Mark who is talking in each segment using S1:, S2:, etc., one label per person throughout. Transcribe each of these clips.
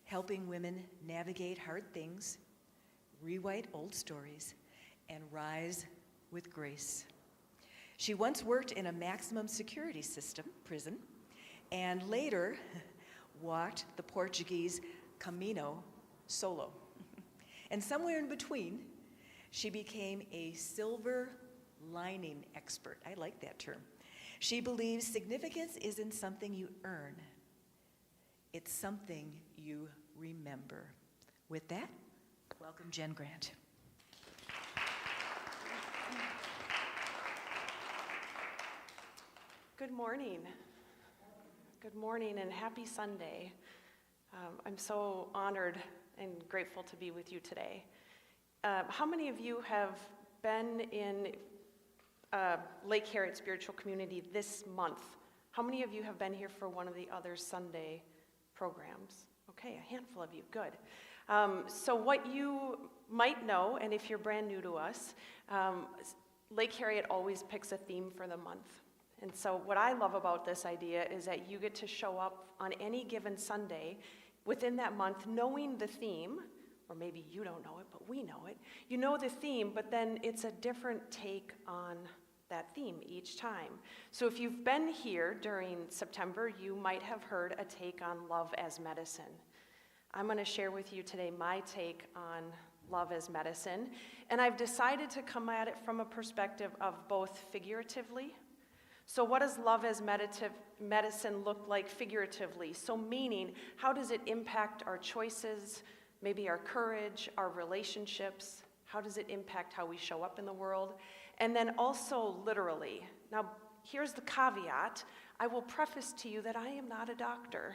S1: helping women navigate hard things, rewrite old stories, and rise with grace. She once worked in a maximum security system, prison, and later walked the Portuguese Camino solo. And somewhere in between, she became a silver lining expert. I like that term. She believes significance isn't something you earn. It's something you remember. With that, welcome Jen Grant.
S2: Good morning. Good morning and happy Sunday. I'm so honored and grateful to be with you today. How many of you have been in Lake Harriet Spiritual Community this month? How many of you have been here for one of the other Sunday programs? Okay, a handful of you, good. So what you might know, and if you're brand new to us, Lake Harriet always picks a theme for the month. And so what I love about this idea is that you get to show up on any given Sunday within that month knowing the theme, or maybe you don't know it, but we know it. You know the theme, but then it's a different take on that theme each time. So if you've been here during September, you might have heard a take on love as medicine. I'm going to share with you today my take on love as medicine, and I've decided to come at it from a perspective of both figuratively. So what does love as medicine look like figuratively? So meaning, how does it impact our choices, maybe our courage, our relationships? How does it impact how we show up in the world? And then also literally. Now, here's the caveat. I will preface to you that I am not a doctor.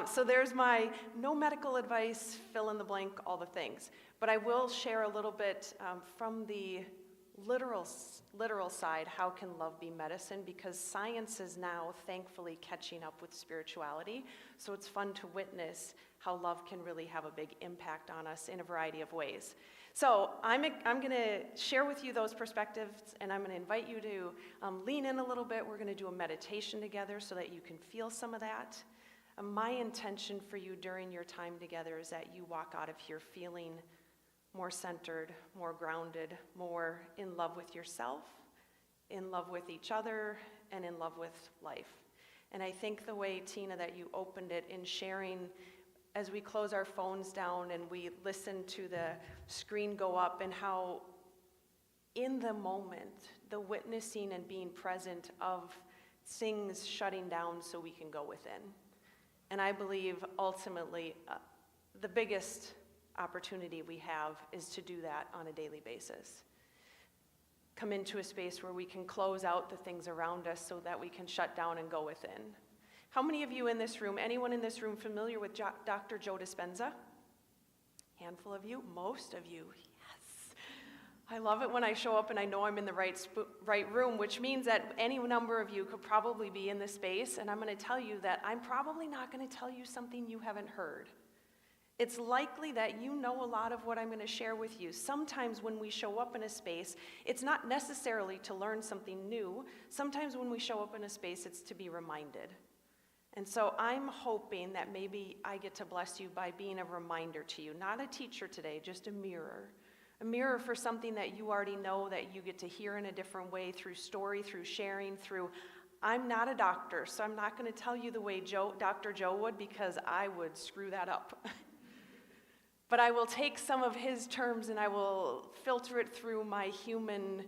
S2: So there's my no medical advice, fill in the blank, all the things. But I will share a little bit from the literal side, how can love be medicine? Because science is now thankfully catching up with spirituality. So it's fun to witness how love can really have a big impact on us in a variety of ways. So I'm going to share with you those perspectives, and I'm going to invite you to lean in a little bit. We're going to do a meditation together so that you can feel some of that. My intention for you during your time together is that you walk out of here feeling more centered, more grounded, more in love with yourself, in love with each other, and in love with life. And I think the way, Tina, that you opened it in sharing, as we close our phones down and we listen to the screen go up, and how in the moment, the witnessing and being present of things shutting down so we can go within. And I believe ultimately the biggest opportunity we have is to do that on a daily basis. Come into a space where we can close out the things around us so that we can shut down and go within. How many of you in this room, anyone in this room familiar with Dr. Joe Dispenza? Handful of you, most of you, yes. I love it when I show up and I know I'm in the right room, which means that any number of you could probably be in this space, and I'm going to tell you that I'm probably not going to tell you something you haven't heard. It's likely that you know a lot of what I'm going to share with you. Sometimes when we show up in a space, it's not necessarily to learn something new. Sometimes when we show up in a space, it's to be reminded. And so I'm hoping that maybe I get to bless you by being a reminder to you. Not a teacher today, just a mirror. A mirror for something that you already know, that you get to hear in a different way, through story, through sharing, through... I'm not a doctor, so I'm not going to tell you the way Dr. Joe would, because I would screw that up. But I will take some of his terms and I will filter it through my human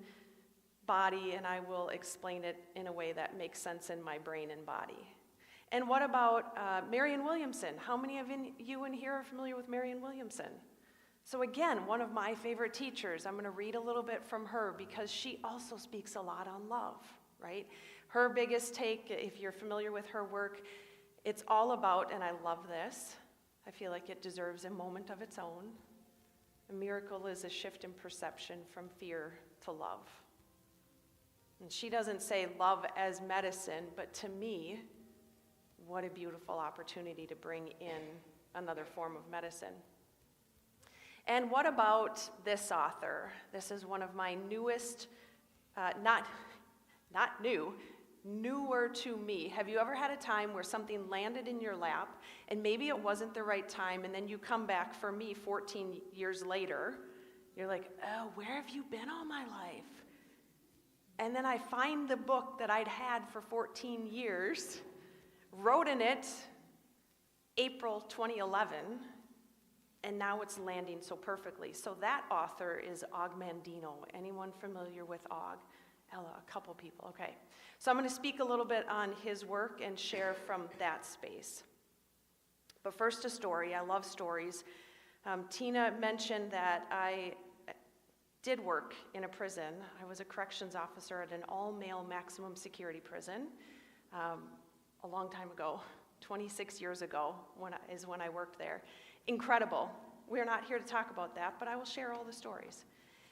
S2: body, and I will explain it in a way that makes sense in my brain and body. And what about Marianne Williamson? How many of you in here are familiar with Marianne Williamson? So again, one of my favorite teachers. I'm going to read a little bit from her because she also speaks a lot on love, right? Her biggest take, if you're familiar with her work, it's all about, and I love this, I feel like it deserves a moment of its own. A miracle is a shift in perception from fear to love. And she doesn't say love as medicine, but to me, what a beautiful opportunity to bring in another form of medicine. And what about this author? This is one of my newest, not new, newer to me. Have you ever had a time where something landed in your lap and maybe it wasn't the right time, and then you come back, for me, 14 years later, you're like, oh, where have you been all my life? And then I find the book that I'd had for 14 years, wrote in it April 2011, and now it's landing so perfectly. So that author is Og Mandino. Anyone familiar with Og? Ella, a couple people, okay. So I'm going to speak a little bit on his work and share from that space. But first, a story. I love stories. Tina mentioned that I did work in a prison. I was a corrections officer at an all-male maximum security prison a long time ago, 26 years ago is when I worked there. Incredible. We're not here to talk about that, but I will share all the stories.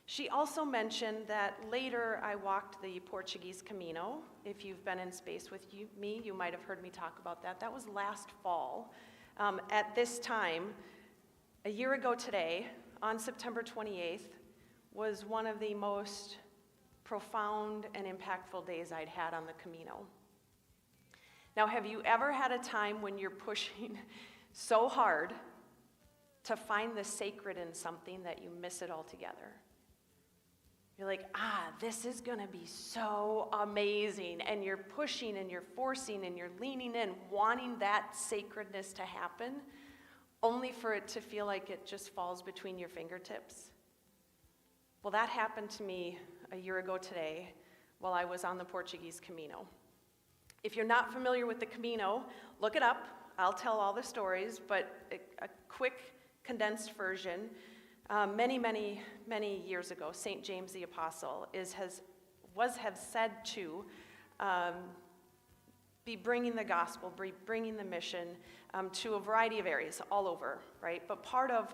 S2: She also mentioned that later I walked the Portuguese Camino. If you've been in space with me, you might have heard me talk about that. That was last fall. At this time, a year ago today, on September 28th, was one of the most profound and impactful days I'd had on the Camino. Now, have you ever had a time when you're pushing so hard to find the sacred in something that you miss it altogether? You're like, this is going to be so amazing. And you're pushing and you're forcing and you're leaning in, wanting that sacredness to happen, only for it to feel like it just falls between your fingertips. Well, that happened to me a year ago today while I was on the Portuguese Camino. If you're not familiar with the Camino, look it up. I'll tell all the stories, but a quick condensed version. Many years ago, St. James the Apostle was said to be bringing the gospel, bringing the mission to a variety of areas all over, right? But part of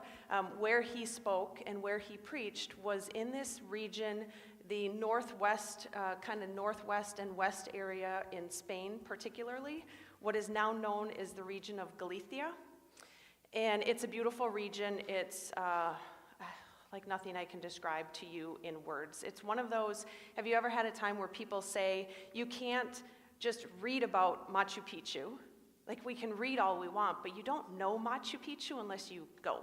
S2: where he spoke and where he preached was in this region, the northwest, kind of northwest and west area in Spain particularly, what is now known as the region of Galicia. And it's a beautiful region. It's like nothing I can describe to you in words. It's one of those, have you ever had a time where people say, you can't just read about Machu Picchu? Like, we can read all we want, but you don't know Machu Picchu unless you go.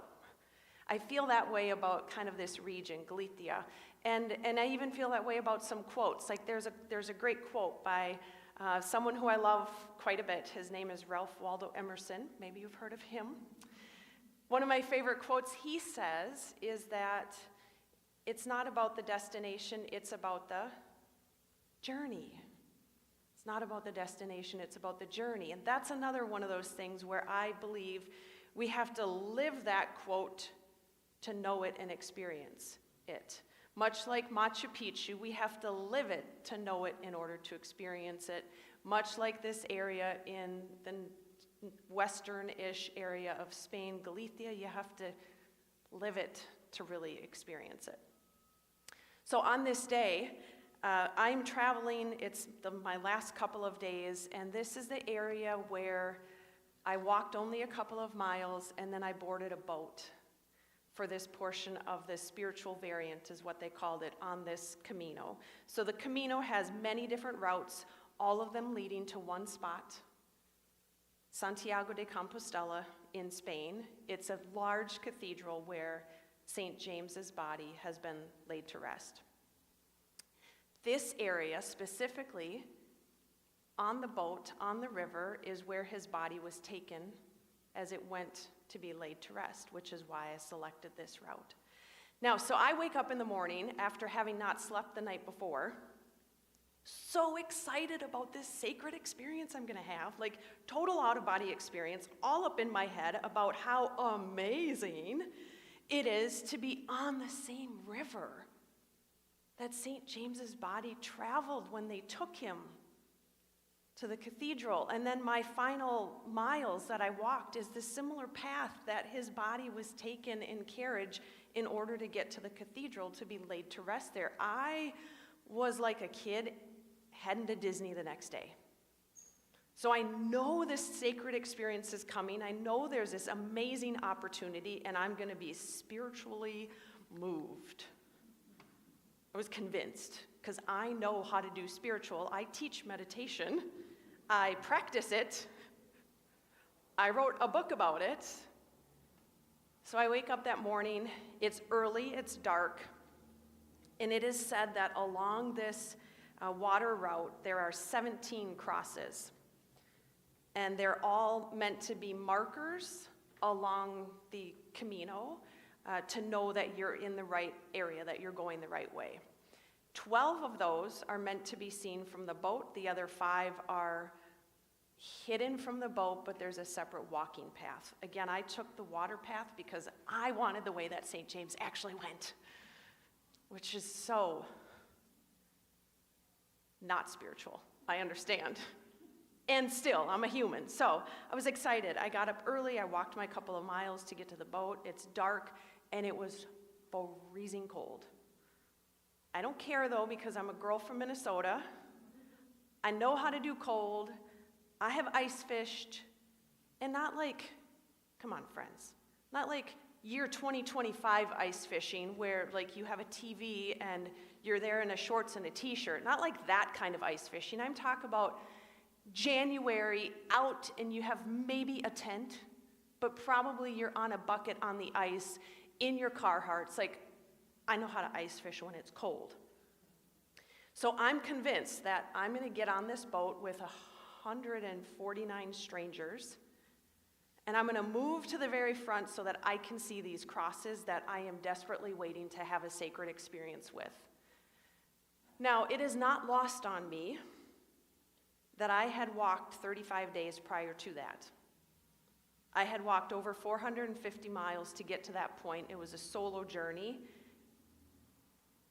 S2: I feel that way about kind of this region, Galicia. And I even feel that way about some quotes. Like, there's a great quote by someone who I love quite a bit. His name is Ralph Waldo Emerson. Maybe you've heard of him. One of my favorite quotes he says is that it's not about the destination, it's about the journey. It's not about the destination, it's about the journey. And that's another one of those things where I believe we have to live that quote to know it and experience it. Much like Machu Picchu, we have to live it to know it in order to experience it. Much like this area in the western-ish area of Spain, Galicia, you have to live it to really experience it. So on this day, I'm traveling, it's my last couple of days, and this is the area where I walked only a couple of miles and then I boarded a boat for this portion of the spiritual variant, is what they called it, on this Camino. So the Camino has many different routes, all of them leading to one spot, Santiago de Compostela in Spain. It's a large cathedral where St. James's body has been laid to rest. This area specifically, on the boat, on the river, is where his body was taken as it went to be laid to rest, which is why I selected this route. Now, so I wake up in the morning after having not slept the night before, so excited about this sacred experience I'm going to have, like total out-of-body experience, all up in my head about how amazing it is to be on the same river that St. James's body traveled when they took him to the cathedral. And then my final miles that I walked is the similar path that his body was taken in carriage in order to get to the cathedral to be laid to rest there. I was like a kid heading to Disney the next day. So I know this sacred experience is coming. I know there's this amazing opportunity, and I'm going to be spiritually moved. I was convinced. because I know how to do spiritual. I teach meditation. I practice it. I wrote a book about it. So I wake up that morning. It's early, it's dark, and it is said that along this water route, there are 17 crosses. And they're all meant to be markers along the Camino to know that you're in the right area, that you're going the right way. 12 of those are meant to be seen from the boat. The other 5 are hidden from the boat, but there's a separate walking path. Again, I took the water path because I wanted the way that St. James actually went, which is so not spiritual, I understand. And still, I'm a human. So I was excited. I got up early. I walked my couple of miles to get to the boat. It's dark, and it was freezing cold. I don't care, though, because I'm a girl from Minnesota. I know how to do cold. I have ice fished. And not like, come on, friends, not like year 2025 ice fishing where, like, you have a TV and you're there in a shorts and a T-shirt. Not like that kind of ice fishing. I'm talking about January, out, and you have maybe a tent, but probably you're on a bucket on the ice in your Carhartts. Like, I know how to ice fish when it's cold. So I'm convinced that I'm going to get on this boat with 149 strangers, and I'm going to move to the very front so that I can see these crosses that I am desperately waiting to have a sacred experience with. Now, it is not lost on me that I had walked 35 days prior to that. I had walked over 450 miles to get to that point. It was a solo journey.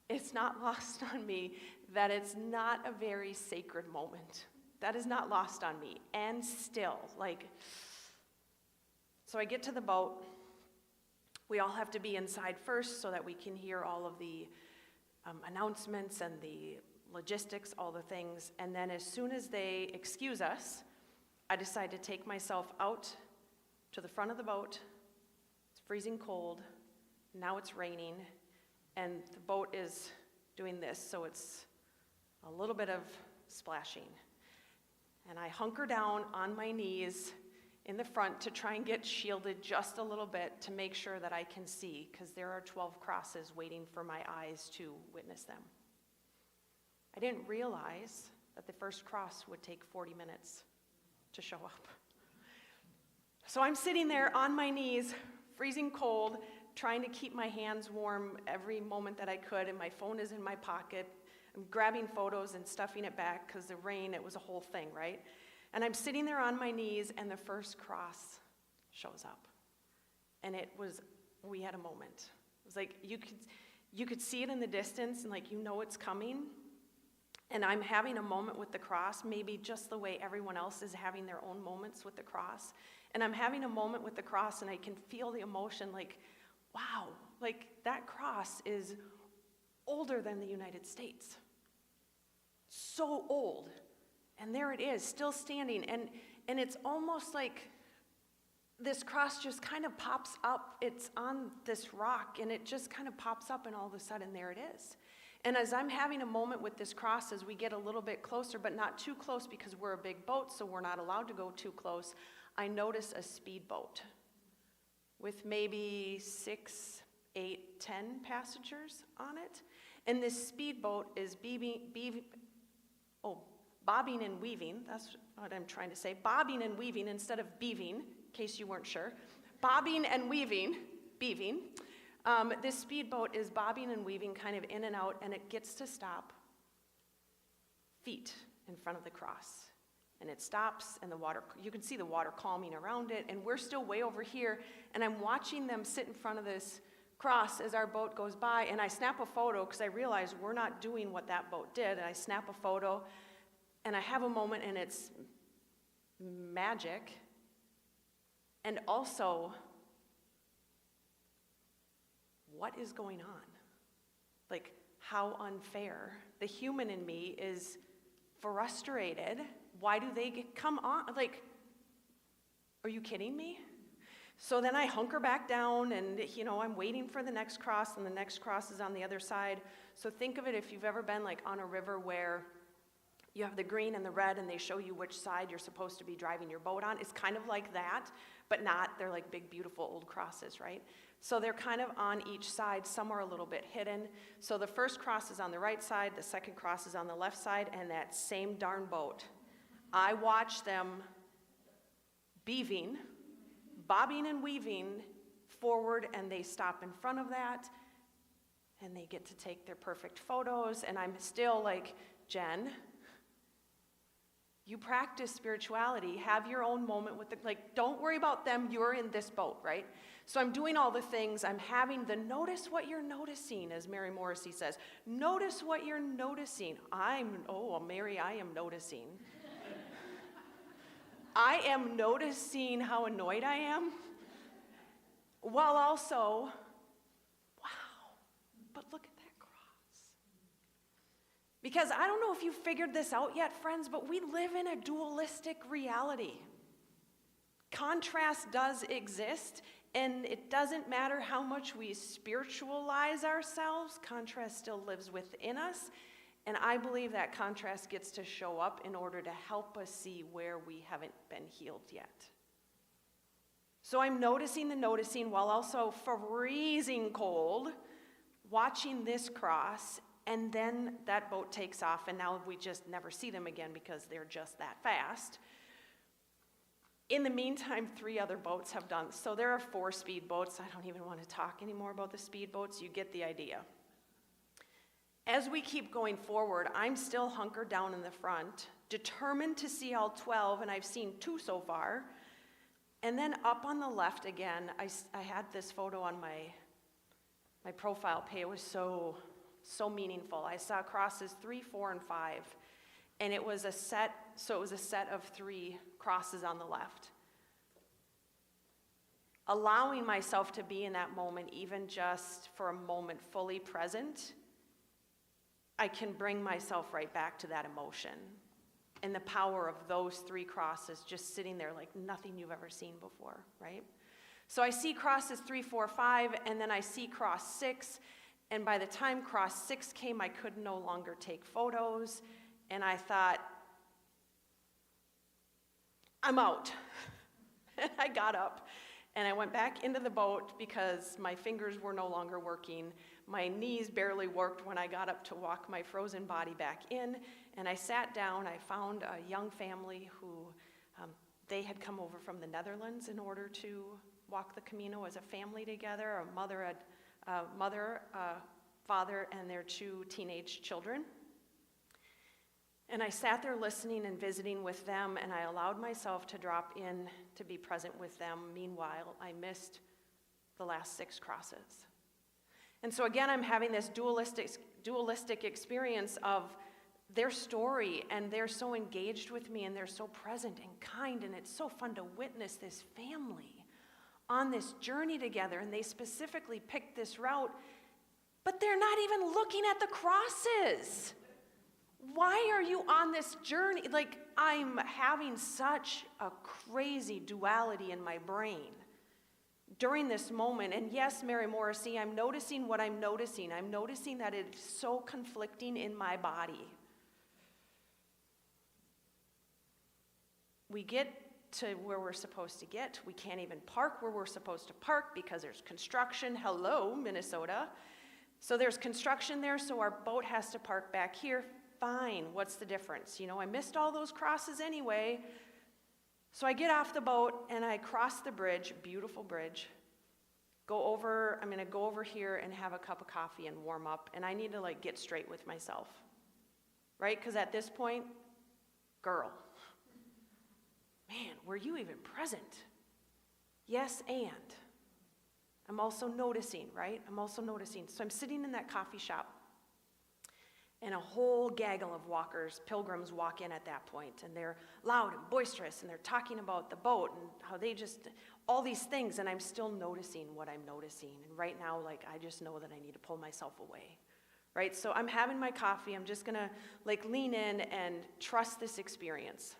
S2: It's not lost on me that it's not a very sacred moment. That is not lost on me. And still, so I get to the boat. We all have to be inside first so that we can hear all of the announcements and the logistics, all the things, and then as soon as they excuse us, I decide to take myself out to the front of the boat. It's freezing cold, now it's raining, and the boat is doing this, so it's a little bit of splashing. And I hunker down on my knees in the front to try and get shielded just a little bit to make sure that I can see, because there are 12 crosses waiting for my eyes to witness them. I didn't realize that the first cross would take 40 minutes to show up. So I'm sitting there on my knees, freezing cold, trying to keep my hands warm every moment that I could, and my phone is in my pocket. I'm grabbing photos and stuffing it back because the rain, it was a whole thing, right? And I'm sitting there on my knees, and the first cross shows up. And we had a moment. It was like you could see it in the distance, and like, you know it's coming. And I'm having a moment with the cross, maybe just the way everyone else is having their own moments with the cross. And I'm having a moment with the cross, and I can feel the emotion, like, wow, like that cross is older than the United States. So old. And there it is, still standing. And it's almost like this cross just kind of pops up. It's on this rock, and it just kind of pops up, and all of a sudden, there it is. And as I'm having a moment with this cross, as we get a little bit closer, but not too close because we're a big boat, so we're not allowed to go too close, I notice a speedboat with maybe 6, 8, 10 passengers on it. And this speedboat is bobbing and weaving. That's what I'm trying to say. Bobbing and weaving instead of beaving, in case you weren't sure. Bobbing and weaving, beaving. This speedboat is bobbing and weaving kind of in and out, and it gets to stop feet in front of the cross. And it stops, and you can see the water calming around it, and we're still way over here, and I'm watching them sit in front of this cross as our boat goes by, and I snap a photo because I realize we're not doing what that boat did, and I snap a photo, and I have a moment, and it's magic, and also, what is going on? Like, how unfair. The human in me is frustrated. Why do they come on? Like, are you kidding me? So then I hunker back down and, I'm waiting for the next cross, and the next cross is on the other side. So think of it if you've ever been like on a river where you have the green and the red and they show you which side you're supposed to be driving your boat on. It's kind of like that, but not. They're like big, beautiful old crosses, right? So they're kind of on each side. Some are a little bit hidden. So the first cross is on the right side, the second cross is on the left side, and that same darn boat. I watch them bobbing and weaving forward, and they stop in front of that, and they get to take their perfect photos, and I'm still like, Jen, you practice spirituality, have your own moment with don't worry about them, you're in this boat, right? So I'm doing all the things, I'm having the notice what you're noticing, as Mary Morrissey says. Notice what you're noticing. Mary, I am noticing. I am noticing how annoyed I am, while also, wow, but look at that cross. Because I don't know if you figured this out yet, friends, but we live in a dualistic reality. Contrast does exist, and it doesn't matter how much we spiritualize ourselves, contrast still lives within us. And I believe that contrast gets to show up in order to help us see where we haven't been healed yet. So I'm noticing the noticing while also freezing cold, watching this cross, and then that boat takes off, and now we just never see them again because they're just that fast. In the meantime, 3 other boats have done, so there are 4 speedboats. I don't even want to talk anymore about the speedboats. You get the idea. As we keep going forward, I'm still hunkered down in the front, determined to see all 12, and I've seen 2 so far. And then up on the left again, I had this photo on my profile page. It was so meaningful. I saw crosses 3, 4, and 5, and it was a set of 3 crosses on the left. Allowing myself to be in that moment, even just for a moment, fully present, I can bring myself right back to that emotion and the power of those 3 crosses just sitting there like nothing you've ever seen before, right? So I see crosses 3, 4, 5, and then I see cross 6, and by the time cross 6 came, I could no longer take photos, and I thought, I'm out. And I got up, and I went back into the boat because my fingers were no longer working. My knees barely worked when I got up to walk my frozen body back in, and I sat down. I found a young family who they had come over from the Netherlands in order to walk the Camino as a family together, a mother, father, and their 2 teenage children. And I sat there listening and visiting with them, and I allowed myself to drop in to be present with them. Meanwhile, I missed the last 6 crosses. And so again, I'm having this dualistic experience of their story, and they're so engaged with me, and they're so present and kind, and it's so fun to witness this family on this journey together, and they specifically picked this route, but they're not even looking at the crosses. Why are you on this journey? Like, I'm having such a crazy duality in my brain during this moment. And yes, Mary Morrissey, I'm noticing what I'm noticing. I'm noticing that it's so conflicting in my body. We get to where we're supposed to get. We can't even park where we're supposed to park because there's construction. Hello, Minnesota. So there's construction there, so our boat has to park back here. Fine, what's the difference? I missed all those crosses anyway. So I get off the boat and I cross the bridge, beautiful bridge. I'm gonna go over here and have a cup of coffee and warm up, and I need to get straight with myself, right? Because at this point, girl, man, were you even present? Yes, and I'm also noticing, right? I'm also noticing. So I'm sitting in that coffee shop, and a whole gaggle of pilgrims walk in at that point, and they're loud and boisterous, and they're talking about the boat and how all these things, and I'm still noticing what I'm noticing. And right now, I just know that I need to pull myself away, right? So I'm having my coffee. I'm just gonna lean in and trust this experience.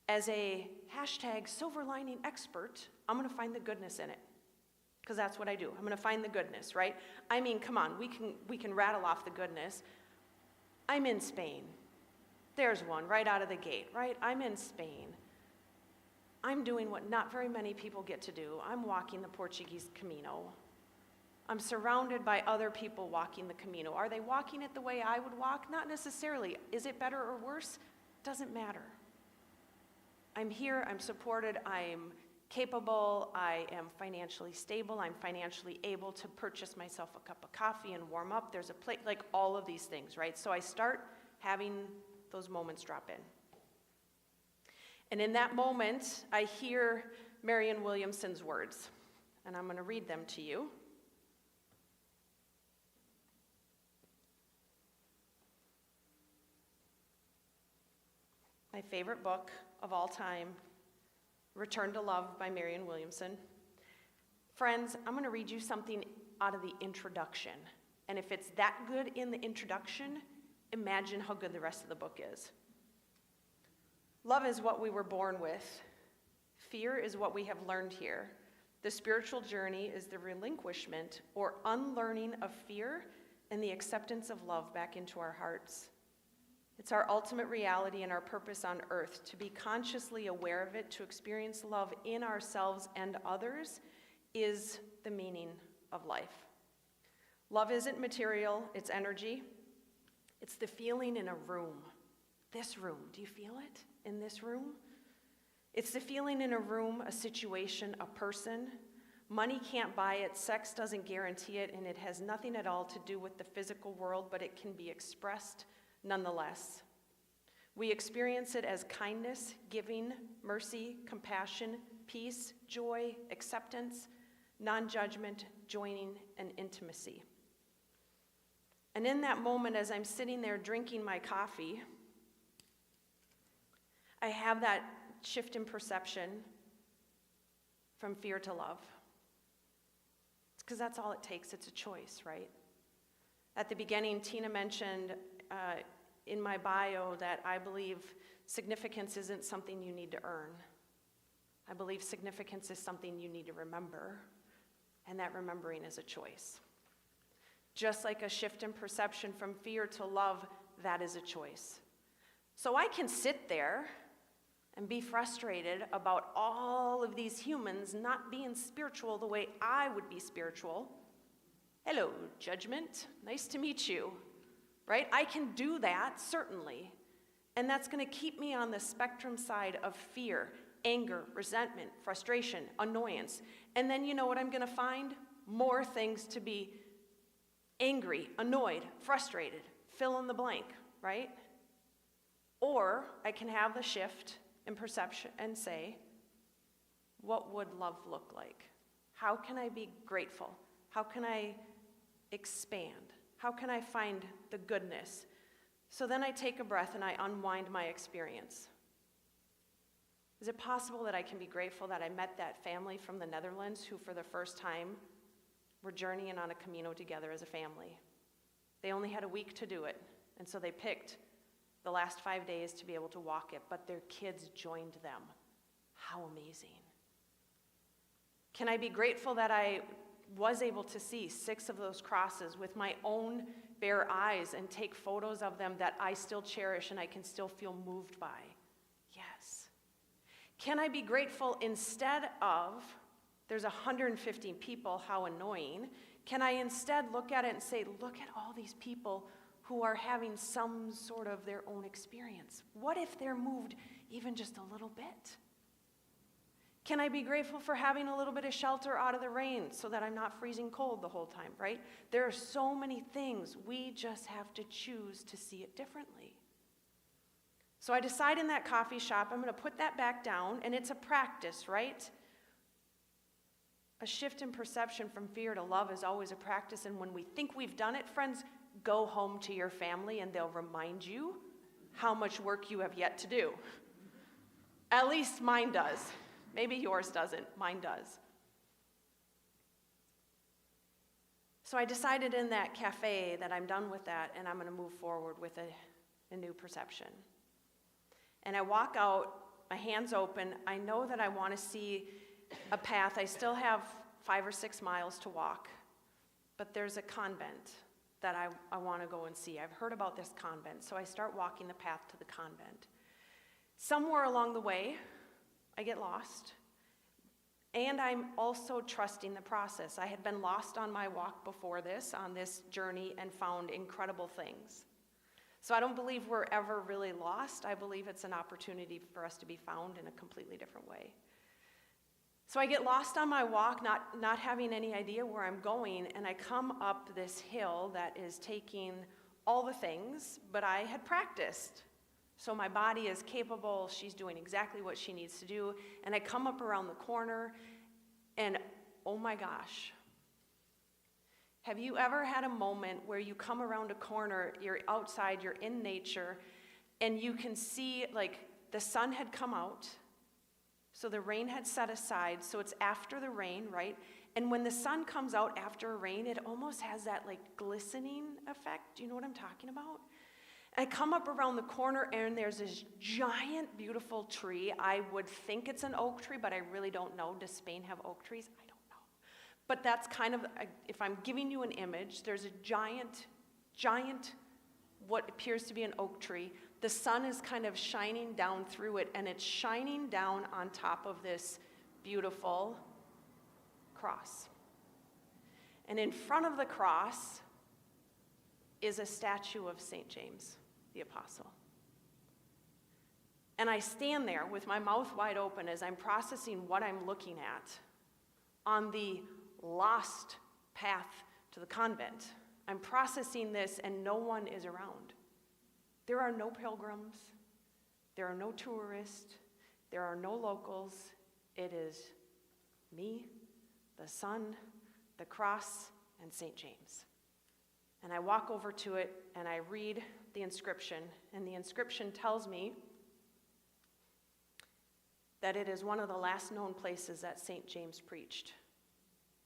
S2: As a hashtag silver lining expert, I'm going to find the goodness in it. Because that's what I do. I'm going to find the goodness, right? I mean, come on, we can rattle off the goodness. I'm in Spain. There's one right out of the gate, right? I'm in Spain. I'm doing what not very many people get to do. I'm walking the Portuguese Camino. I'm surrounded by other people walking the Camino. Are they walking it the way I would walk? Not necessarily. Is it better or worse? Doesn't matter. I'm here, I'm supported, I'm capable, I am financially stable, I'm financially able to purchase myself a cup of coffee and warm up. There's a plate, like all of these things, right? So I start having those moments drop in. And in that moment, I hear Marianne Williamson's words, and I'm going to read them to you. My favorite book of all time, Return to Love by Marianne Williamson. Friends, I'm going to read you something out of the introduction. And if it's that good in the introduction, imagine how good the rest of the book is. Love is what we were born with. Fear is what we have learned here. The spiritual journey is the relinquishment or unlearning of fear and the acceptance of love back into our hearts. It's our ultimate reality and our purpose on earth, to be consciously aware of it, to experience love in ourselves and others is the meaning of life. Love isn't material, it's energy. It's the feeling in a room. This room, do you feel it in this room? It's the feeling in a room, a situation, a person. Money can't buy it, sex doesn't guarantee it, and it has nothing at all to do with the physical world, but it can be expressed nonetheless. We experience it as kindness, giving, mercy, compassion, peace, joy, acceptance, non-judgment, joining, and intimacy. And in that moment, as I'm sitting there drinking my coffee, I have that shift in perception from fear to love. It's because that's all it takes. It's a choice, right? At the beginning, Tina mentioned in my bio that I believe significance isn't something you need to earn. I believe significance is something you need to remember, and that remembering is a choice. Just like a shift in perception from fear to love, that is a choice. So I can sit there and be frustrated about all of these humans not being spiritual the way I would be spiritual. Hello, judgment. Nice to meet you. Right? I can do that, certainly. And that's going to keep me on the spectrum side of fear, anger, resentment, frustration, annoyance. And then you know what I'm going to find? More things to be angry, annoyed, frustrated, fill in the blank, right? Or I can have the shift in perception and say, what would love look like? How can I be grateful? How can I expand? How can I find the goodness? So then I take a breath and I unwind my experience. Is it possible that I can be grateful that I met that family from the Netherlands who for the first time were journeying on a Camino together as a family? They only had a week to do it, and so they picked the last 5 days to be able to walk it, but their kids joined them. How amazing. Can I be grateful that I was able to see 6 of those crosses with my own bare eyes and take photos of them that I still cherish and I can still feel moved by? Yes. Can I be grateful instead of, there's 115 people, how annoying, can I instead look at it and say, look at all these people who are having some sort of their own experience? What if they're moved even just a little bit? Can I be grateful for having a little bit of shelter out of the rain so that I'm not freezing cold the whole time, right? There are so many things. We just have to choose to see it differently. So I decide in that coffee shop, I'm going to put that back down, and it's a practice, right? A shift in perception from fear to love is always a practice, and when we think we've done it, friends, go home to your family and they'll remind you how much work you have yet to do. At least mine does. Maybe yours doesn't, mine does. So I decided in that cafe that I'm done with that and I'm going to move forward with a new perception. And I walk out my hand's open. I know that I want to see a path. I still have 5 or 6 miles to walk, but there's a convent that I want to go and see. I've heard about this convent, so I start walking the path to the convent. Somewhere along the way, I get lost, and I'm also trusting the process. I had been lost on my walk before this, on this journey, and found incredible things. So I don't believe we're ever really lost. I believe it's an opportunity for us to be found in a completely different way. So I get lost on my walk, not having any idea where I'm going, and I come up this hill that is taking all the things, but I had practiced. So my body is capable, she's doing exactly what she needs to do, and I come up around the corner, and oh my gosh. Have you ever had a moment where you come around a corner, you're outside, you're in nature, and you can see, like, the sun had come out, so the rain had set aside, so it's after the rain, right? And when the sun comes out after a rain, it almost has that, like, glistening effect. Do you know what I'm talking about? I come up around the corner, and there's this giant, beautiful tree. I would think it's an oak tree, but I really don't know. Does Spain have oak trees? I don't know. But that's kind of, if I'm giving you an image, there's a giant, what appears to be an oak tree. The sun is kind of shining down through it, and it's shining down on top of this beautiful cross. And in front of the cross is a statue of St. James, the Apostle. And I stand there with my mouth wide open as I'm processing what I'm looking at on the lost path to the convent. I'm processing this, and no one is around. There are no pilgrims, there are no tourists, there are no locals. It is me, the sun, the cross, and St. James. And I walk over to it, and I read the inscription, and the inscription tells me that it is one of the last known places that St. James preached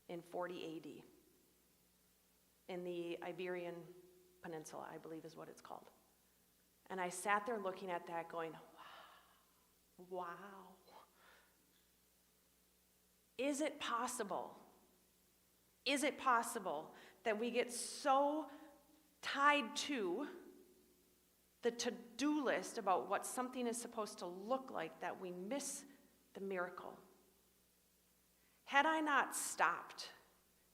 S2: in 40 AD in the Iberian Peninsula, I believe is what it's called. And I sat there looking at that going, wow. Is it possible that we get so tied to the to-do list about what something is supposed to look like that we miss the miracle? Had I not stopped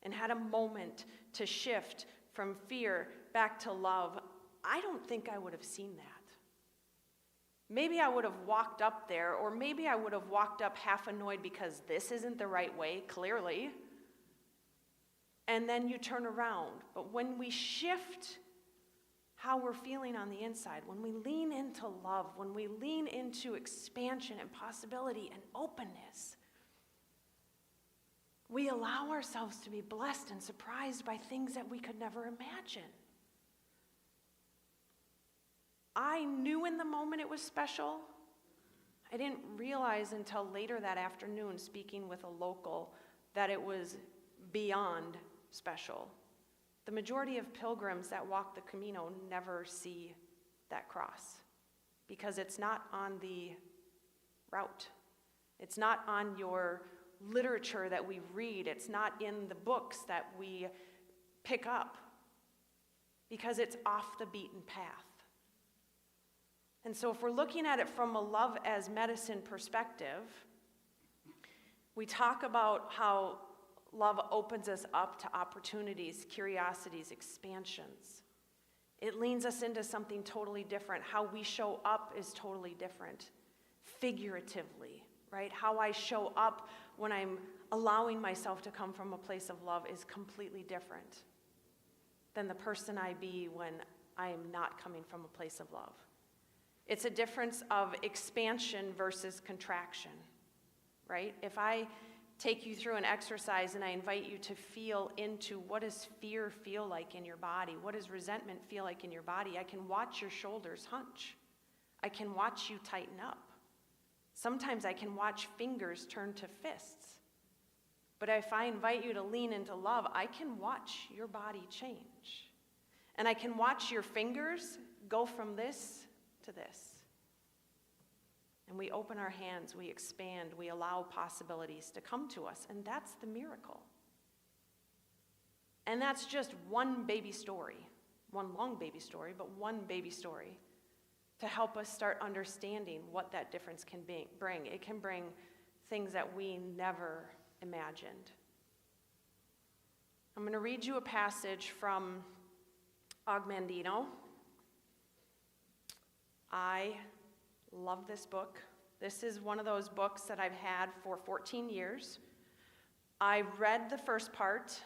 S2: and had a moment to shift from fear back to love, I don't think I would have seen that. Maybe I would have walked up there, or maybe I would have walked up half annoyed because this isn't the right way, clearly. And then you turn around. But when we shift how we're feeling on the inside, when we lean into love, when we lean into expansion and possibility and openness, we allow ourselves to be blessed and surprised by things that we could never imagine. I knew in the moment it was special. I didn't realize until later that afternoon, speaking with a local, that it was beyond special. The majority of pilgrims that walk the Camino never see that cross because it's not on the route. It's not on your literature that we read. It's not in the books that we pick up because it's off the beaten path. And so if we're looking at it from a love as medicine perspective, we talk about how love opens us up to opportunities, curiosities, expansions. It leans us into something totally different. How we show up is totally different, figuratively, right? How I show up when I'm allowing myself to come from a place of love is completely different than the person I be when I am not coming from a place of love. It's a difference of expansion versus contraction, right? If I take you through an exercise and I invite you to feel into what does fear feel like in your body? What does resentment feel like in your body? I can watch your shoulders hunch. I can watch you tighten up. Sometimes I can watch fingers turn to fists. But if I invite you to lean into love, I can watch your body change. And I can watch your fingers go from this to this. and we open our hands, we expand, we allow possibilities to come to us, and that's the miracle. And that's just one baby story, one long baby story, but one baby story to help us start understanding what that difference can bring. It can bring things that we never imagined. I'm going to read you a passage from Og Mandino. I love this book. This is one of those books that I've had for 14 years. I read the first part,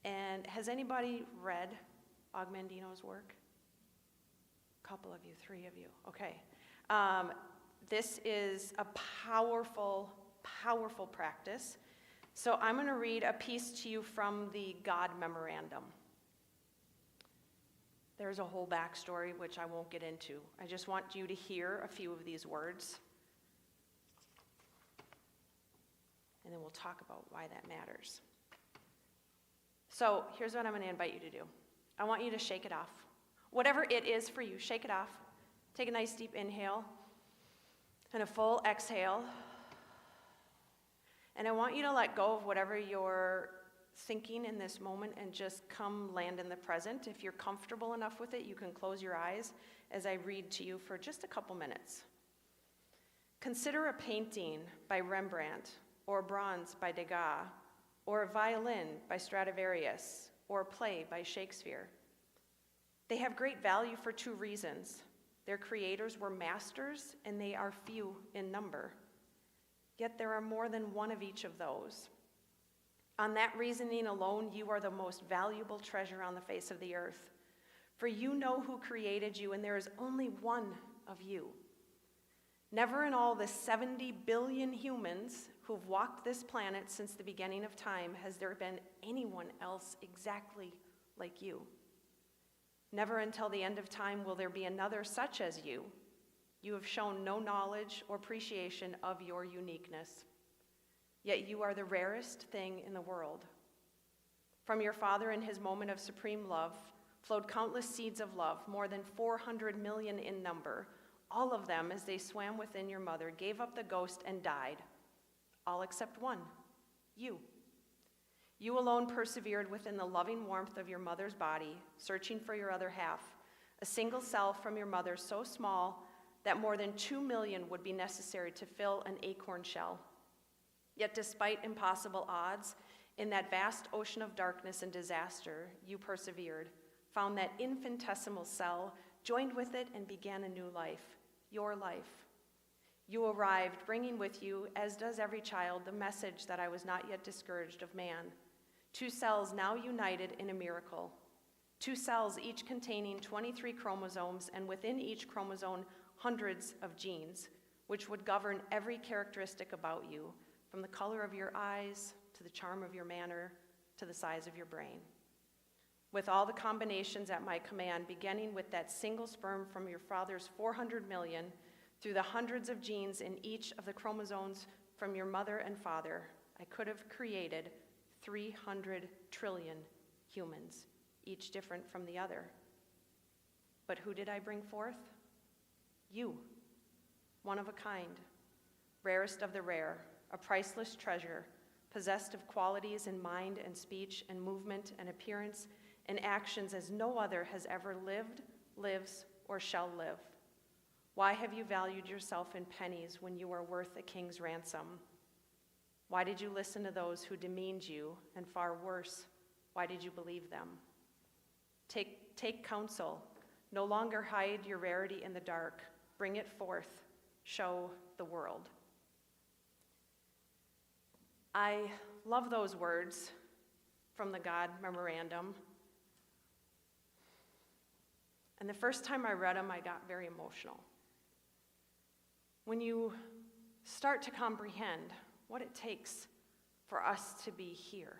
S2: and has anybody read Og Mandino's work? A couple of you, 3 of you, okay. This is a powerful, powerful practice. So I'm going to read a piece to you from the God Memorandum. There's a whole backstory, which I won't get into. I just want you to hear a few of these words. And then we'll talk about why that matters. So here's what I'm going to invite you to do. I want you to shake it off. Whatever it is for you, shake it off. Take a nice deep inhale and a full exhale. And I want you to let go of whatever you're thinking in this moment and just come land in the present. If you're comfortable enough with it, you can close your eyes as I read to you for just a couple minutes. Consider a painting by Rembrandt, or bronze by Degas, or a violin by Stradivarius, or a play by Shakespeare. They have great value for 2 reasons. Their creators were masters, and they are few in number. Yet there are more than one of each of those. On that reasoning alone, you are the most valuable treasure on the face of the earth. For you know who created you, and there is only one of you. Never in all the 70 billion humans who've walked this planet since the beginning of time has there been anyone else exactly like you. Never until the end of time will there be another such as you. You have shown no knowledge or appreciation of your uniqueness. Yet you are the rarest thing in the world. From your Father in his moment of supreme love flowed countless seeds of love, more than 400 million in number. All of them, as they swam within your mother, gave up the ghost and died. All except one, you. You alone persevered within the loving warmth of your mother's body, searching for your other half, a single cell from your mother so small that more than 2 million would be necessary to fill an acorn shell. Yet despite impossible odds, in that vast ocean of darkness and disaster, you persevered, found that infinitesimal cell, joined with it, and began a new life, your life. You arrived, bringing with you, as does every child, the message that I was not yet discouraged of man. 2 cells now united in a miracle. 2 cells, each containing 23 chromosomes, and within each chromosome, hundreds of genes, which would govern every characteristic about you, from the color of your eyes, to the charm of your manner, to the size of your brain. With all the combinations at my command, beginning with that single sperm from your father's 400 million, through the hundreds of genes in each of the chromosomes from your mother and father, I could have created 300 trillion humans, each different from the other. But who did I bring forth? You, one of a kind, rarest of the rare, a priceless treasure, possessed of qualities in mind and speech and movement and appearance and actions as no other has ever lived, lives, or shall live. Why have you valued yourself in pennies when you are worth a king's ransom? Why did you listen to those who demeaned you, and far worse, why did you believe them? Take counsel. No longer hide your rarity in the dark. Bring it forth. Show the world. I love those words from the God Memorandum. And the first time I read them, I got very emotional. When you start to comprehend what it takes for us to be here,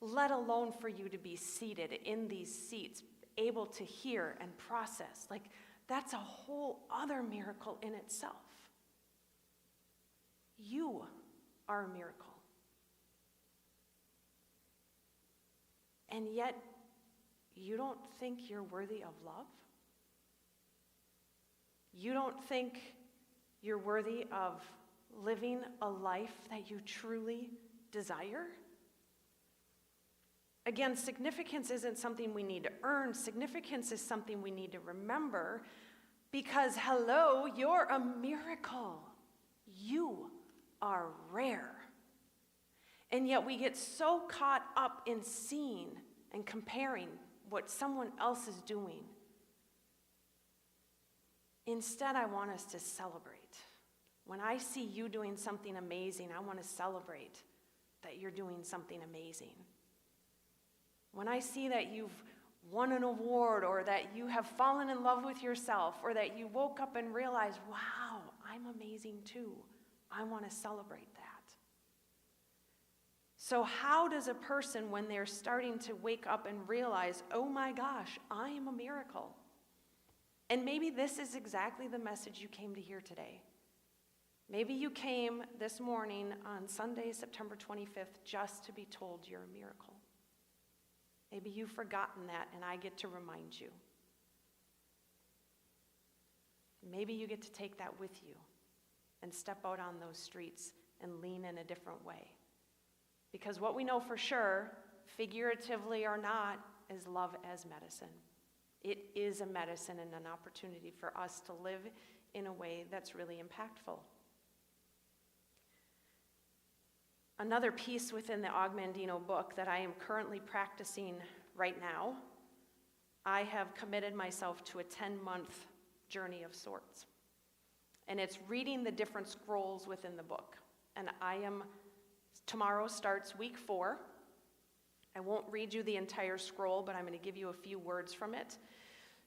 S2: let alone for you to be seated in these seats, able to hear and process, like that's a whole other miracle in itself. You are a miracle. And yet, you don't think you're worthy of love? You don't think You're worthy of living a life that you truly desire? Again, significance isn't something we need to earn. Significance is something we need to remember because, hello, you're a miracle. You are rare. And yet we get so caught up in seeing and comparing what someone else is doing. Instead, I want us to celebrate. When I see you doing something amazing, I want to celebrate that you're doing something amazing. When I see that you've won an award or that you have fallen in love with yourself or that you woke up and realized, wow, I'm amazing too, I want to celebrate that. So how does a person, when they're starting to wake up and realize, oh my gosh, I am a miracle? And maybe this is exactly the message you came to hear today. Maybe you came this morning on Sunday, September 25th, just to be told you're a miracle. Maybe you've forgotten that, and I get to remind you. Maybe you get to take that with you and step out on those streets and lean in a different way. Because what we know for sure, figuratively or not, is love as medicine. It is a medicine and an opportunity for us to live in a way that's really impactful. Another piece within the Ogmandino book that I am currently practicing right now, I have committed myself to a 10-month journey of sorts. And it's reading the different scrolls within the book. And tomorrow starts week 4. I won't read you the entire scroll, but I'm going to give you a few words from it.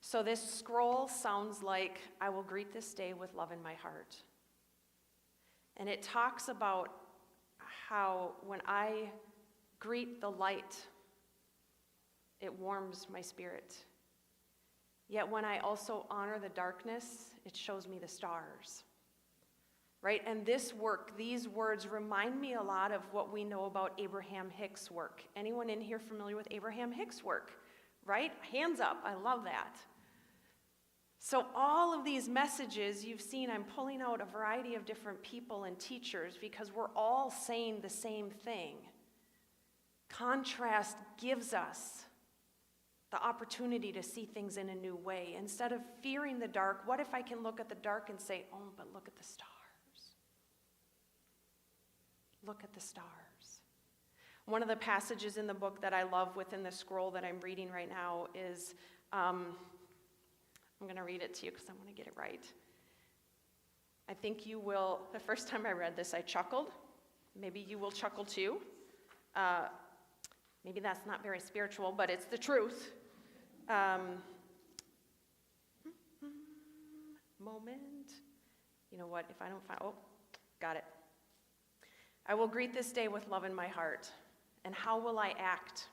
S2: So this scroll sounds like, I will greet this day with love in my heart. And it talks about how when I greet the light, it warms my spirit. Yet when I also honor the darkness, it shows me the stars. Right? And this work, these words remind me a lot of what we know about Abraham Hicks' work. Anyone in here familiar with Abraham Hicks' work? Right? Hands up. I love that. So all of these messages you've seen, I'm pulling out a variety of different people and teachers because we're all saying the same thing. Contrast gives us the opportunity to see things in a new way. Instead of fearing the dark, what if I can look at the dark and say, oh, but look at the stars. Look at the stars. One of the passages in the book that I love within the scroll that I'm reading right now is, I'm going to read it to you because I want to get it right. I think you will, the first time I read this, I chuckled. Maybe you will chuckle too. Maybe that's not very spiritual, but it's the truth. Moment. You know what, if I don't find, got it. I will greet this day with love in my heart. And how will I act?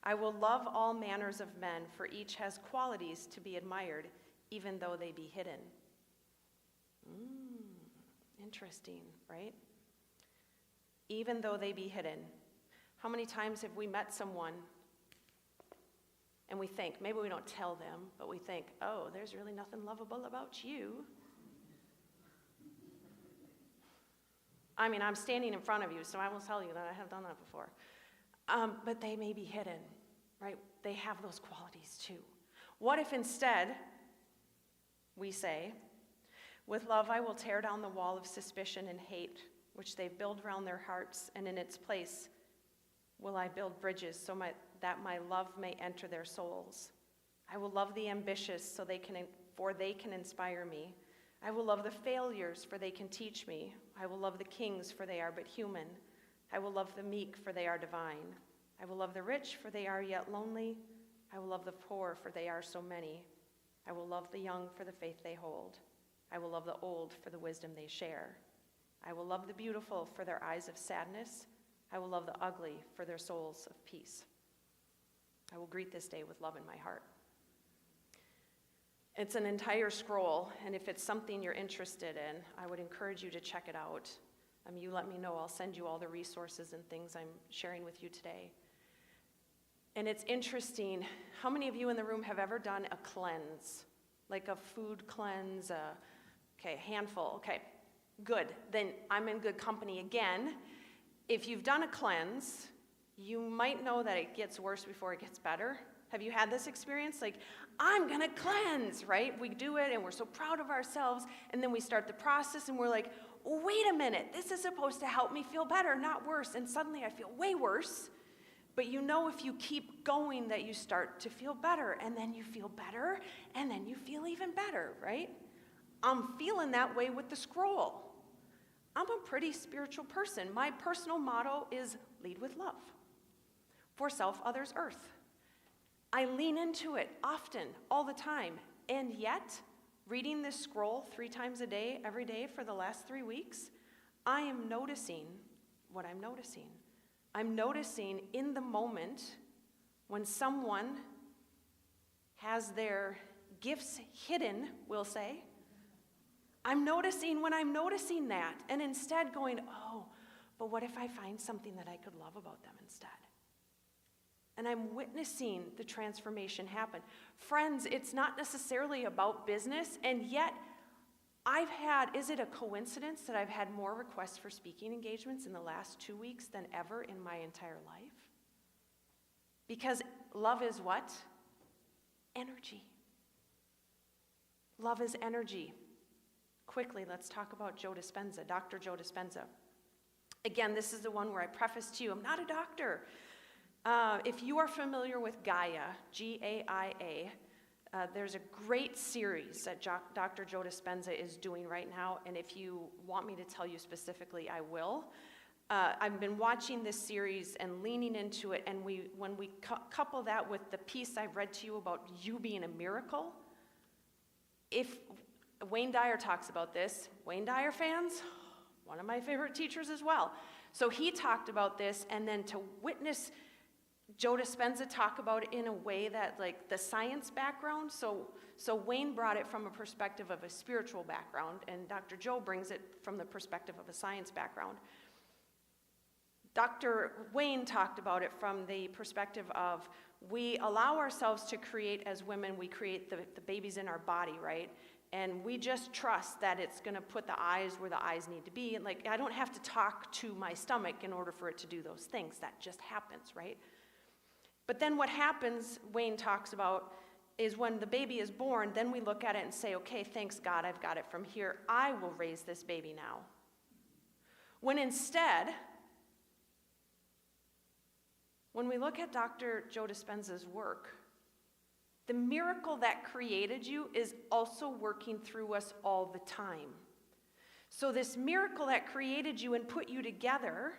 S2: I will love all manners of men, for each has qualities to be admired, even though they be hidden. Interesting, right? Even though they be hidden. How many times have we met someone and we think, maybe we don't tell them, but we think, oh, there's really nothing lovable about you. I mean, I'm standing in front of you, so I will tell you that I have done that before. But they may be hidden, right? They have those qualities too. What if instead we say, with love I will tear down the wall of suspicion and hate, which they build around their hearts, and in its place will I build bridges that my love may enter their souls. I will love the ambitious for they can inspire me. I will love the failures, for they can teach me. I will love the kings, for they are but human. I will love the meek, for they are divine. I will love the rich, for they are yet lonely. I will love the poor, for they are so many. I will love the young for the faith they hold. I will love the old for the wisdom they share. I will love the beautiful for their eyes of sadness. I will love the ugly for their souls of peace. I will greet this day with love in my heart. It's an entire scroll, and if it's something you're interested in, I would encourage you to check it out. You let me know. I'll send you all the resources and things I'm sharing with you today. And it's interesting, how many of you in the room have ever done a cleanse? Like a food cleanse, Okay, a handful. Okay, good. Then I'm in good company again. If you've done a cleanse, you might know that it gets worse before it gets better. Have you had this experience? Like, I'm gonna cleanse, right? We do it and we're so proud of ourselves, and then we start the process and we're like, wait a minute, this is supposed to help me feel better, not worse. And suddenly I feel way worse. But you know, if you keep going, that you start to feel better, and then you feel better, and then you feel even better, right? I'm feeling that way with the scroll. I'm a pretty spiritual person. My personal motto is lead with love. For self, others, earth. I lean into it often, all the time. And yet, reading this scroll 3 times a day, every day for the last 3 weeks, I am noticing what I'm noticing. I'm noticing in the moment when someone has their gifts hidden, we'll say, I'm noticing when I'm noticing that, and instead going, oh, but what if I find something that I could love about them instead? And I'm witnessing the transformation happen. Friends, it's not necessarily about business, and yet is it a coincidence that I've had more requests for speaking engagements in the last 2 weeks than ever in my entire life? Because love is what? Energy. Love is energy. Quickly, let's talk about Joe Dispenza, Dr. Joe Dispenza. Again, this is the one where I preface to you, I'm not a doctor. If you are familiar with Gaia, G-A-I-A, there's a great series that Dr. Joe Dispenza is doing right now, and if you want me to tell you specifically, I will. I've been watching this series and leaning into it, and when we couple that with the piece I've read to you about you being a miracle, if Wayne Dyer talks about this, Wayne Dyer fans, one of my favorite teachers as well. So he talked about this, and then to witness Joe Dispenza talk about it in a way that, like, the science background, so Wayne brought it from a perspective of a spiritual background, and Dr. Joe brings it from the perspective of a science background. Dr. Wayne talked about it from the perspective of we allow ourselves to create as women, we create the babies in our body, right? And we just trust that it's going to put the eyes where the eyes need to be. And, like, I don't have to talk to my stomach in order for it to do those things. That just happens, right? But then what happens, Wayne talks about, is when the baby is born, then we look at it and say, okay, thanks God, I've got it from here. I will raise this baby now. When instead, when we look at Dr. Joe Dispenza's work, the miracle that created you is also working through us all the time. So this miracle that created you and put you together,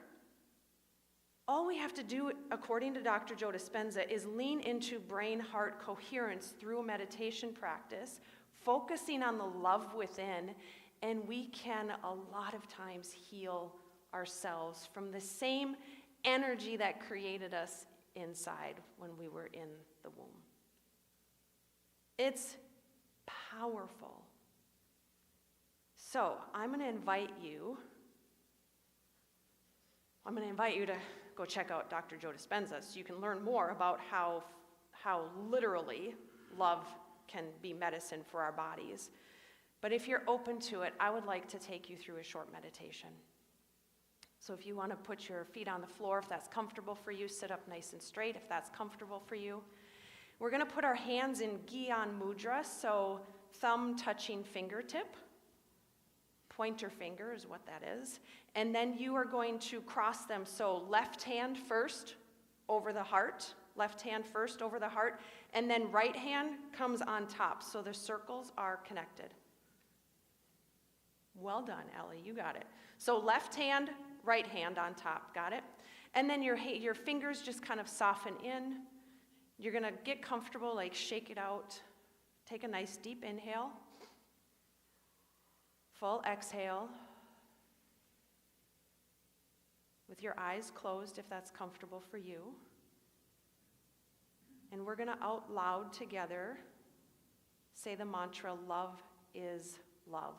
S2: all we have to do, according to Dr. Joe Dispenza, is lean into brain-heart coherence through a meditation practice, focusing on the love within, and we can a lot of times heal ourselves from the same energy that created us inside when we were in the womb. It's powerful. So I'm going to invite you to go check out Dr. Joe Dispenza so you can learn more about how literally love can be medicine for our bodies. But if you're open to it, I would like to take you through a short meditation. So if you want to put your feet on the floor, if that's comfortable for you, sit up nice and straight if that's comfortable for you. We're going to put our hands in Gyan Mudra, so thumb touching fingertip. Pointer finger is what that is. And then you are going to cross them. So left hand first over the heart, and then right hand comes on top. So the circles are connected. Well done, Ellie, you got it. So left hand, right hand on top, got it? And then your fingers just kind of soften in. You're gonna get comfortable, like shake it out. Take a nice deep inhale. Full exhale. With your eyes closed if that's comfortable for you. And we're gonna out loud together say the mantra, love is love.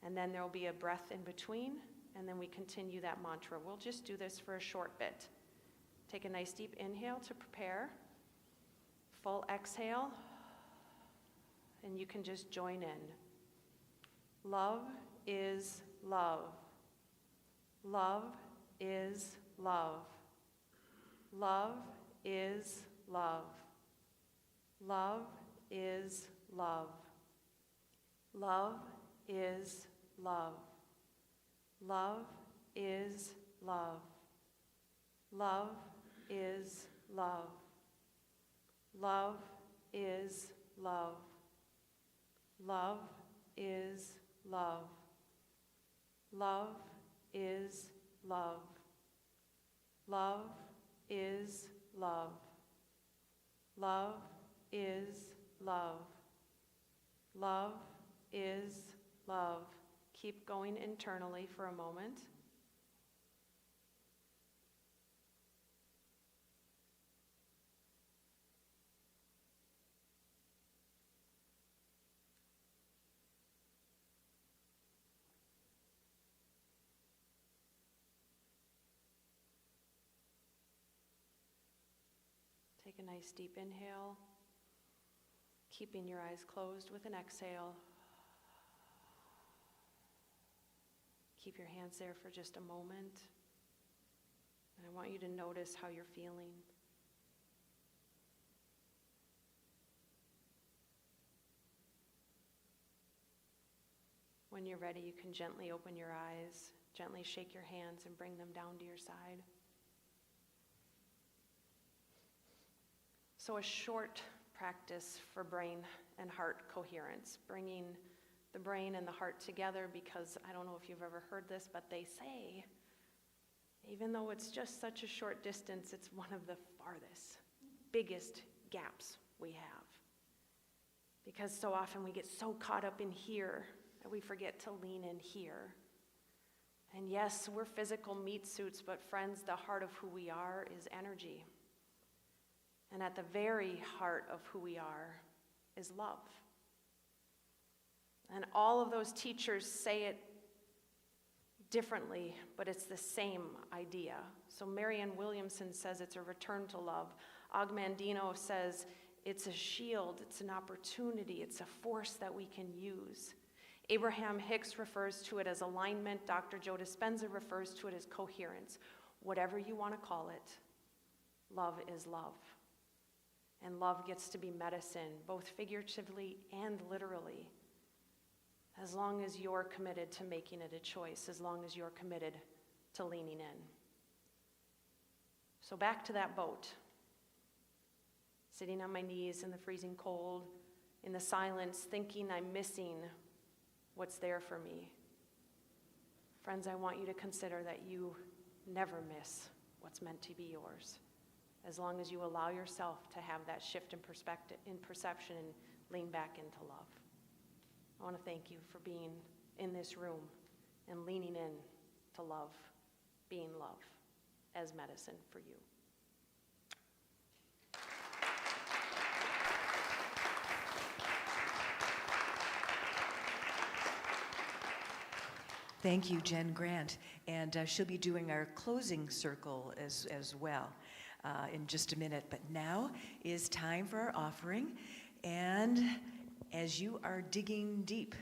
S2: And then there'll be a breath in between, and then we continue that mantra. We'll just do this for a short bit. Take a nice deep inhale to prepare. Full exhale, and you can just join in. Love is love. Love is love. Love is love. Love is love. Love is love. Love is love. Love is love. Love is love. Love is love. Love is love. Love is love. Love is love. Love is love. Keep going internally for a moment. Take a nice deep inhale, keeping your eyes closed with an exhale. Keep your hands there for just a moment. And I want you to notice how you're feeling. When you're ready, you can gently open your eyes, gently shake your hands and bring them down to your side. So a short practice for brain and heart coherence, bringing the brain and the heart together, because I don't know if you've ever heard this, but they say, even though it's just such a short distance, it's one of the farthest, biggest gaps we have. Because so often we get so caught up in here that we forget to lean in here. And yes, we're physical meat suits, but friends, the heart of who we are is energy. And at the very heart of who we are is love. And all of those teachers say it differently, but it's the same idea. So Marianne Williamson says it's a return to love. Og Mandino says it's a shield, it's an opportunity, it's a force that we can use. Abraham Hicks refers to it as alignment. Dr. Joe Dispenza refers to it as coherence. Whatever you want to call it, love is love. And love gets to be medicine, both figuratively and literally, as long as you're committed to making it a choice, as long as you're committed to leaning in. So back to that boat, sitting on my knees in the freezing cold, in the silence, thinking I'm missing what's there for me. Friends, I want you to consider that you never miss what's meant to be yours, as long as you allow yourself to have that shift in perspective, in perception, and lean back into love. I want to thank you for being in this room and leaning in to love, being love as medicine for you.
S1: Thank you, Jen Grant. And she'll be doing our closing circle as well in just a minute. But now is time for our offering. And as you are digging deep,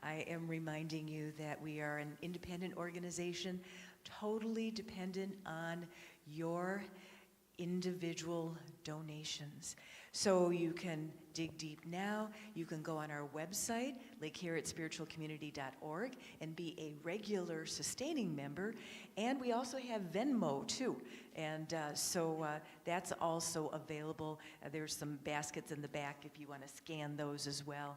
S1: I am reminding you that we are an independent organization, totally dependent on your individual donations. So you can dig deep now. You can go on our website, lakeherrittspiritualcommunity.org, and be a regular sustaining member. And we also have Venmo too. And so that's also available. There's some baskets in the back if you want to scan those as well.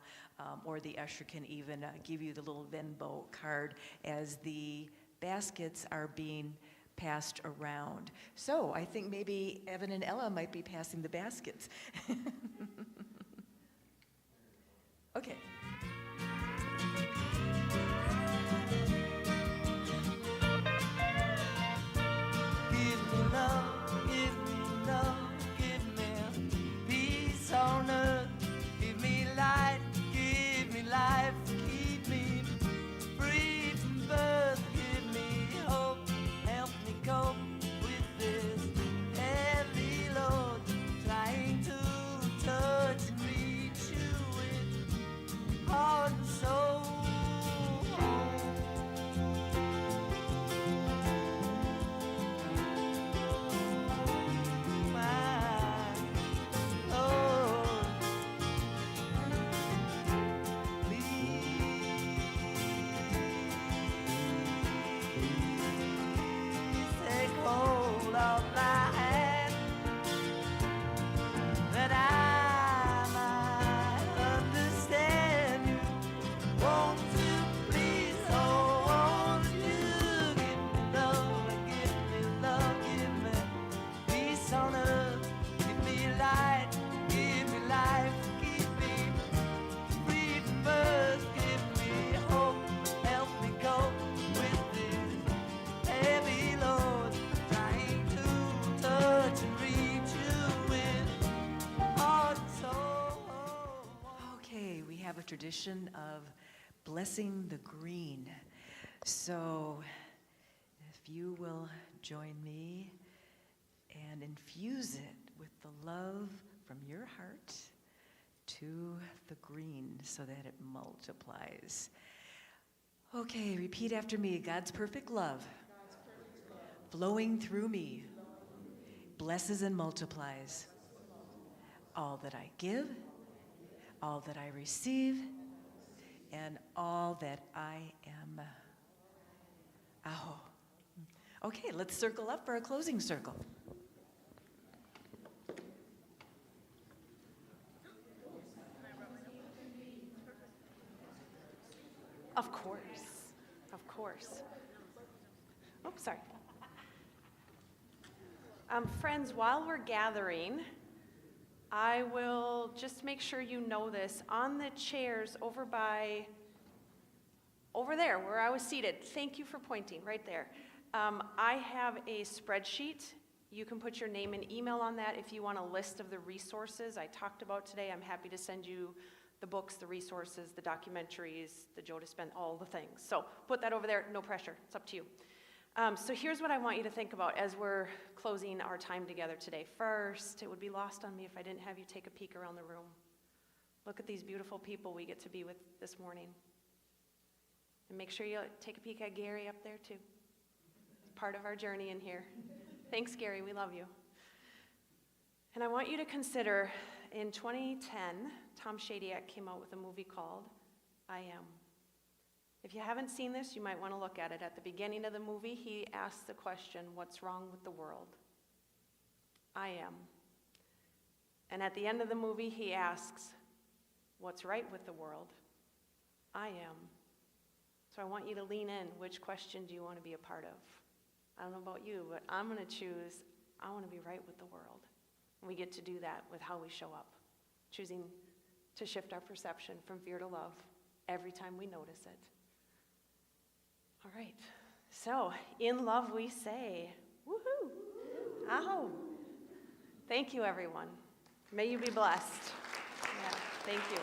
S1: Or the usher can even give you the little Venmo card as the baskets are being passed around. So I think maybe Evan and Ella might be passing the baskets. Okay.
S3: Give me love, give me love, give me peace on earth. Give me light, give me life, keep me free from birth. Give me hope, help me cope with this heavy load. Trying to touch and reach you with
S1: tradition of blessing the green. So if you will join me and infuse it with the love from your heart to the green so that it multiplies. Okay, repeat after me. God's perfect love, flowing through me, blesses and multiplies all that I give, all that I receive, and all that I am. Aho. Okay, let's circle up for a closing circle.
S2: Of course, of course. Oh, sorry. Friends, while we're gathering, I will just make sure you know this. On the chairs over there where I was seated, thank you for pointing, right there. I have a spreadsheet. You can put your name and email on that if you want a list of the resources I talked about today. I'm happy to send you the books, the resources, the documentaries, the Joe Dispenza, all the things. So put that over there, no pressure, it's up to you. So here's what I want you to think about as we're closing our time together today. First, it would be lost on me if I didn't have you take a peek around the room. Look at these beautiful people we get to be with this morning. And make sure you take a peek at Gary up there too. It's part of our journey in here. Thanks, Gary, we love you. And I want you to consider, in 2010, Tom Shadyac came out with a movie called I Am. If you haven't seen this, you might want to look at it. At the beginning of the movie, he asks the question, what's wrong with the world? I am. And at the end of the movie, he asks, what's right with the world? I am. So I want you to lean in. Which question do you want to be a part of? I don't know about you, but I'm going to choose, I want to be right with the world. And we get to do that with how we show up, choosing to shift our perception from fear to love every time we notice it. All right, so in love we say, woohoo, aho. Thank you, everyone. May you be blessed. Yeah, thank you.